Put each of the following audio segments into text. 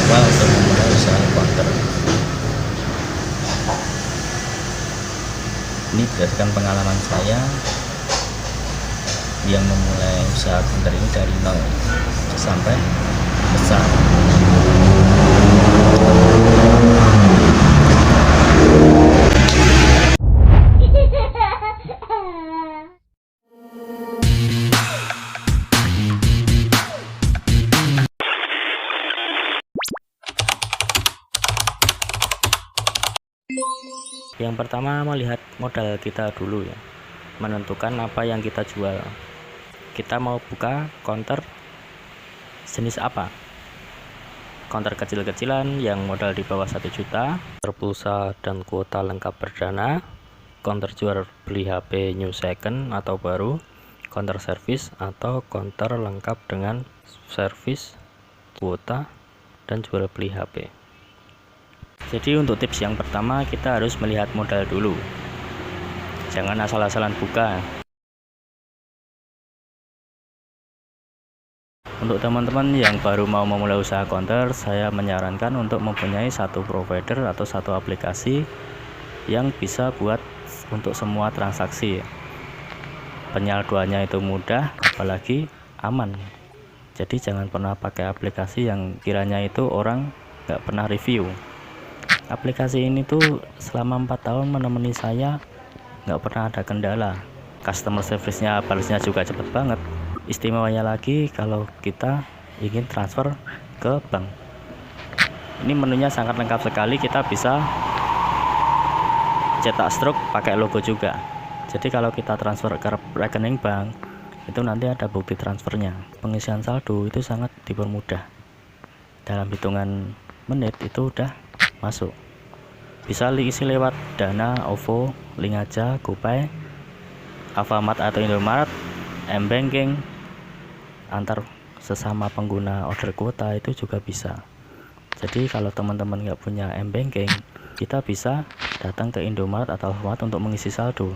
awal untuk memulai usaha counter. Ini berdasarkan pengalaman saya yang memulai usaha counter ini dari nol sampai besar. Yang pertama, melihat modal kita dulu ya, menentukan apa yang kita jual. Kita mau buka counter jenis apa? Counter kecil-kecilan yang modal di bawah 1 juta, pulsa dan kuota lengkap perdana, counter jual beli HP new second atau baru, counter service atau counter lengkap dengan service, kuota, dan jual beli HP. Jadi untuk tips yang pertama, kita harus melihat modal dulu. Jangan asal-asalan buka. Untuk teman-teman yang baru mau memulai usaha counter, saya menyarankan untuk mempunyai satu provider atau satu aplikasi yang bisa buat untuk semua transaksi. Penyalurannya itu mudah, apalagi aman. Jadi jangan pernah pakai aplikasi yang kiranya itu orang nggak pernah review. Aplikasi ini tuh selama 4 tahun menemani saya, nggak pernah ada kendala. Customer service-nya balasnya juga cepet banget. Istimewanya lagi kalau kita ingin transfer ke bank, ini menunya sangat lengkap sekali. Kita bisa cetak stroke pakai logo juga. Jadi kalau kita transfer ke rekening bank, itu nanti ada bukti transfernya. Pengisian saldo itu sangat dipermudah. Dalam hitungan menit itu udah masuk. Bisa diisi lewat Dana, OVO, Link Aja, GoPay, Alfamart atau Indomaret, M-Banking, antar sesama pengguna order kuota itu juga bisa. Jadi kalau teman-teman nggak punya M-Banking, kita bisa datang ke Indomaret atau Alfamart untuk mengisi saldo.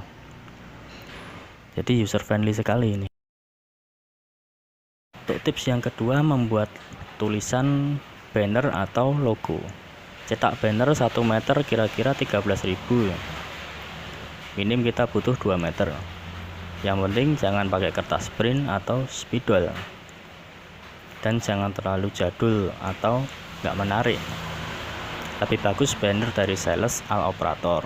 Jadi user friendly sekali ini. Untuk tips yang kedua, membuat tulisan banner atau logo. Cetak banner 1 meter kira-kira 13.000. Minim kita butuh 2 meter. Yang penting jangan pakai kertas print atau spidol, dan jangan terlalu jadul atau nggak menarik. Lebih bagus banner dari sales al operator.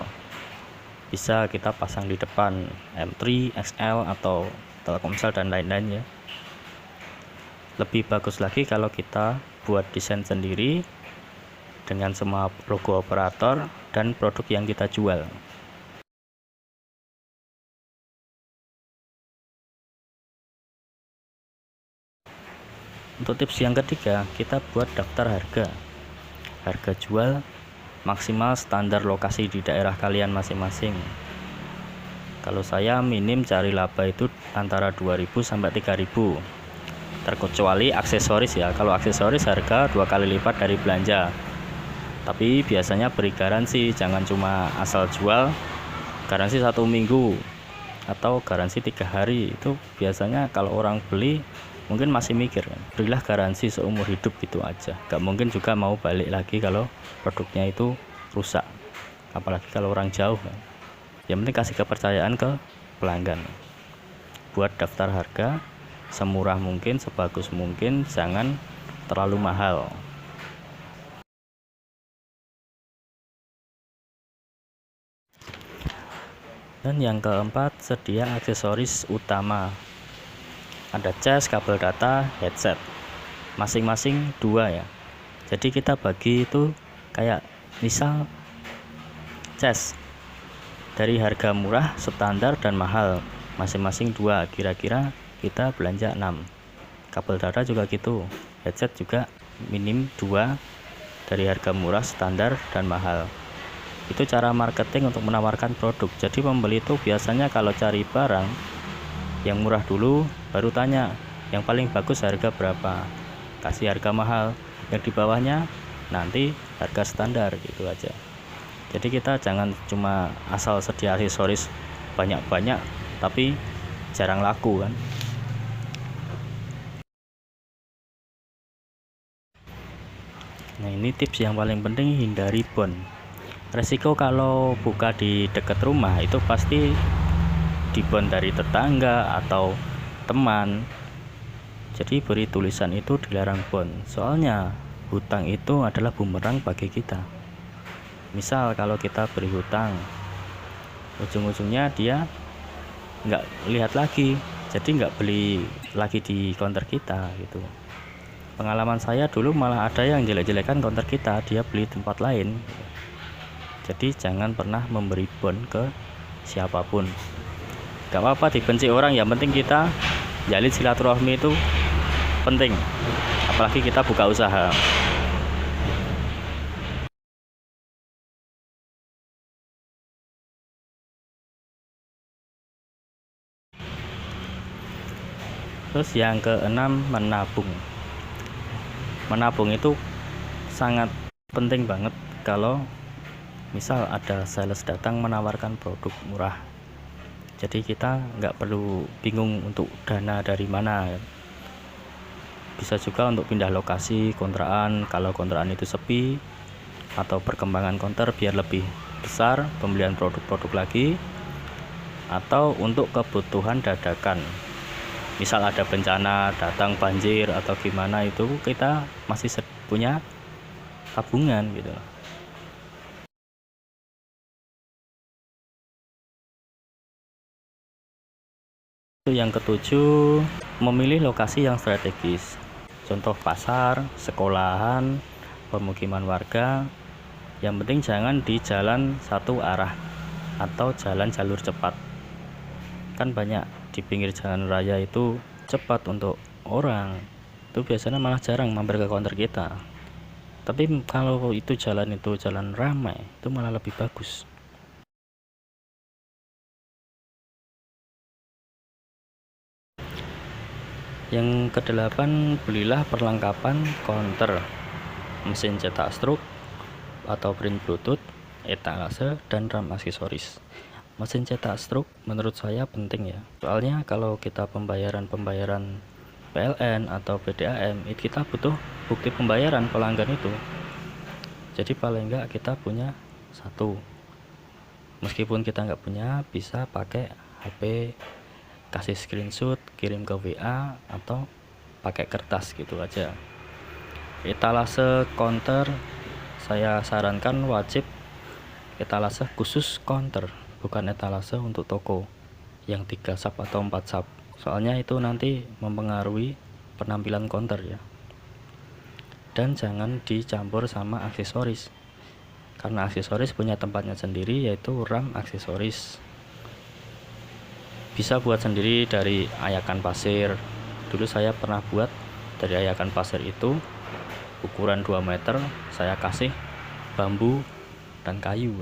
Bisa kita pasang di depan M3, XL atau Telkomsel dan lain-lain ya. Lebih bagus lagi kalau kita buat desain sendiri dengan semua logo operator dan produk yang kita jual. Untuk tips yang ketiga, kita buat daftar harga jual maksimal standar lokasi di daerah kalian masing-masing. Kalau saya minim cari laba itu antara 2.000 sampai 3.000, terkecuali aksesoris ya. Kalau aksesoris harga 2 kali lipat dari belanja. Tapi biasanya beri garansi, jangan cuma asal jual. Garansi 1 minggu atau garansi 3 hari, itu biasanya kalau orang beli mungkin masih mikir, berilah garansi seumur hidup gitu aja. Gak mungkin juga mau balik lagi kalau produknya itu rusak, apalagi kalau orang jauh. Yang penting kasih kepercayaan ke pelanggan. Buat daftar harga semurah mungkin, sebagus mungkin, jangan terlalu mahal. Dan yang keempat, sedia aksesoris utama. Ada cas, kabel data, headset, masing-masing 2 ya. Jadi kita bagi itu kayak misal cas dari harga murah, standar, dan mahal, masing-masing 2, kira-kira kita belanja 6. Kabel data juga gitu, headset juga minim 2 dari harga murah, standar, dan mahal. Itu cara marketing untuk menawarkan produk. Jadi pembeli itu biasanya kalau cari barang yang murah dulu, baru tanya yang paling bagus harga berapa, kasih harga mahal, yang di bawahnya nanti harga standar, gitu aja. Jadi kita jangan cuma asal sedia aksesoris banyak-banyak tapi jarang laku kan. Nah, ini tips yang paling penting, hindari bon. Resiko kalau buka di dekat rumah itu pasti dibon dari tetangga atau teman. Jadi beri tulisan itu dilarang bon. Soalnya hutang itu adalah bumerang bagi kita. Misal kalau kita beri hutang, ujung-ujungnya dia nggak lihat lagi, jadi nggak beli lagi di counter kita gitu. Pengalaman saya dulu malah ada yang jelek-jelekan counter kita, dia beli tempat lain. Jadi jangan pernah memberi bon ke siapapun. Gak apa-apa dibenci orang, yang penting kita jalin silaturahmi itu penting, apalagi kita buka usaha. Terus yang keenam, menabung. Menabung itu sangat penting banget kalau misal ada sales datang menawarkan produk murah. Jadi kita nggak perlu bingung untuk dana dari mana. Bisa juga untuk pindah lokasi kontrakan kalau kontrakan itu sepi, atau perkembangan counter biar lebih besar, pembelian produk-produk lagi, atau untuk kebutuhan dadakan. Misal ada bencana, datang banjir atau gimana, itu kita masih punya tabungan gitu. Yang ketujuh, memilih lokasi yang strategis. Contoh pasar, sekolahan, pemukiman warga. Yang penting jangan di jalan satu arah atau jalan jalur cepat. Kan banyak di pinggir jalan raya itu cepat untuk orang. Itu biasanya malah jarang mampir ke counter kita. Tapi kalau itu jalan ramai, itu malah lebih bagus. Yang kedelapan, belilah perlengkapan counter, mesin cetak struk atau print bluetooth, etalase, dan RAM aksesoris. Mesin cetak struk menurut saya penting ya, soalnya kalau kita pembayaran PLN atau PDAM, itu kita butuh bukti pembayaran pelanggan itu. Jadi paling enggak kita punya satu. Meskipun kita nggak punya, bisa pakai HP, kasih screenshot, kirim ke WA, atau pakai kertas gitu aja. Etalase counter saya sarankan wajib etalase khusus counter, bukan etalase untuk toko yang 3 sub atau 4 sub. Soalnya itu nanti mempengaruhi penampilan counter ya. Dan jangan dicampur sama aksesoris, karena aksesoris punya tempatnya sendiri, yaitu RAM aksesoris. Bisa buat sendiri dari ayakan pasir. Dulu saya pernah buat dari ayakan pasir itu ukuran 2 meter, saya kasih bambu dan kayu,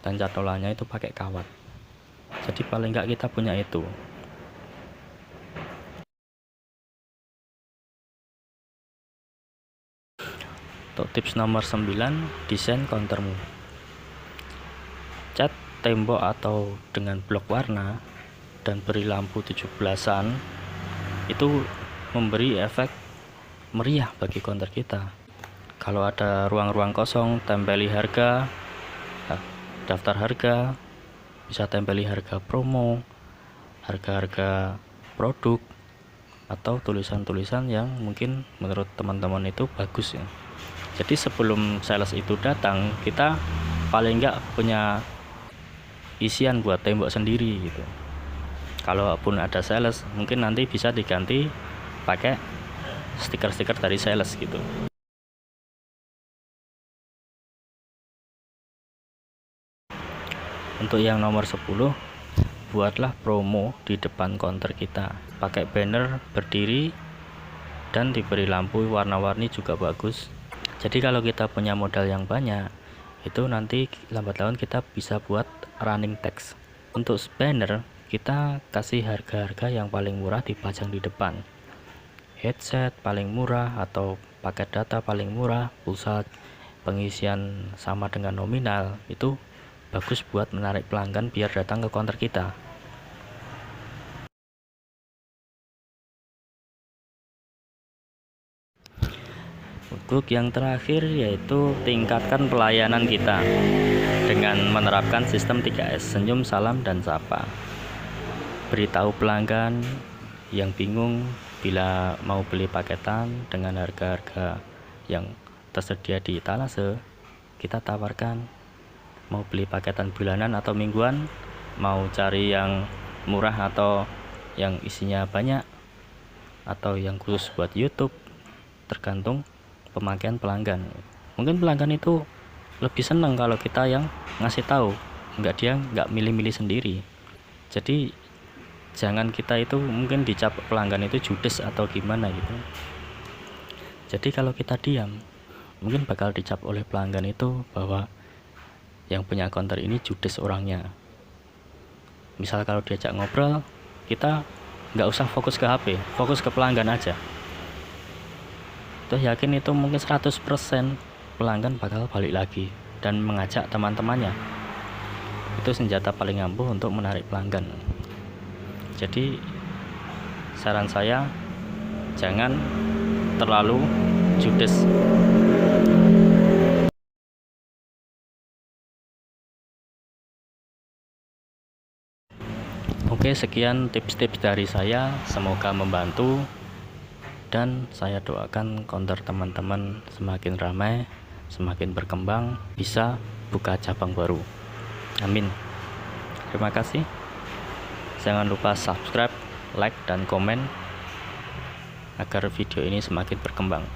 dan catolannya itu pakai kawat. Jadi paling enggak kita punya itu. Untuk tips nomor 9, desain countermu. Cat tembok atau dengan blok warna dan beri lampu 17-an itu memberi efek meriah bagi counter kita. Kalau ada ruang-ruang kosong, tempeli harga, daftar harga, bisa tempeli harga promo, harga-harga produk, atau tulisan-tulisan yang mungkin menurut teman-teman itu bagus ya. Jadi sebelum sales itu datang, kita paling enggak punya isian buat tembok sendiri gitu. Kalaupun ada sales, mungkin nanti bisa diganti pakai stiker-stiker dari sales gitu. Untuk yang nomor 10, buatlah promo di depan counter kita, pakai banner berdiri dan diberi lampu warna-warni juga bagus. Jadi kalau kita punya modal yang banyak, itu nanti lambat laun kita bisa buat running text. Untuk banner, kita kasih harga-harga yang paling murah dipajang di depan. Headset paling murah atau paket data paling murah, pulsa pengisian sama dengan nominal, itu bagus buat menarik pelanggan biar datang ke counter kita. Untuk yang terakhir yaitu tingkatkan pelayanan kita dengan menerapkan sistem 3S, senyum, salam, dan sapa. Beritahu pelanggan yang bingung bila mau beli paketan dengan harga-harga yang tersedia di etalase, kita tawarkan mau beli paketan bulanan atau mingguan, mau cari yang murah atau yang isinya banyak, atau yang khusus buat YouTube, tergantung pemakaian pelanggan. Mungkin pelanggan itu lebih senang kalau kita yang ngasih tahu, dia nggak milih-milih sendiri. Jadi jangan kita itu mungkin dicap pelanggan itu judes atau gimana gitu. Jadi kalau kita diam, mungkin bakal dicap oleh pelanggan itu bahwa yang punya counter ini judes orangnya. Misal kalau diajak ngobrol, kita nggak usah fokus ke HP, fokus ke pelanggan aja. Tuh yakin itu mungkin 100% pelanggan bakal balik lagi dan mengajak teman-temannya. Itu senjata paling ampuh untuk menarik pelanggan. Jadi saran saya, jangan terlalu judes. Oke, sekian tips-tips dari saya, semoga membantu. Dan saya doakan counter teman-teman semakin ramai, semakin berkembang, bisa buka cabang baru. Amin. Terima kasih. Jangan lupa subscribe, like, dan komen agar video ini semakin berkembang.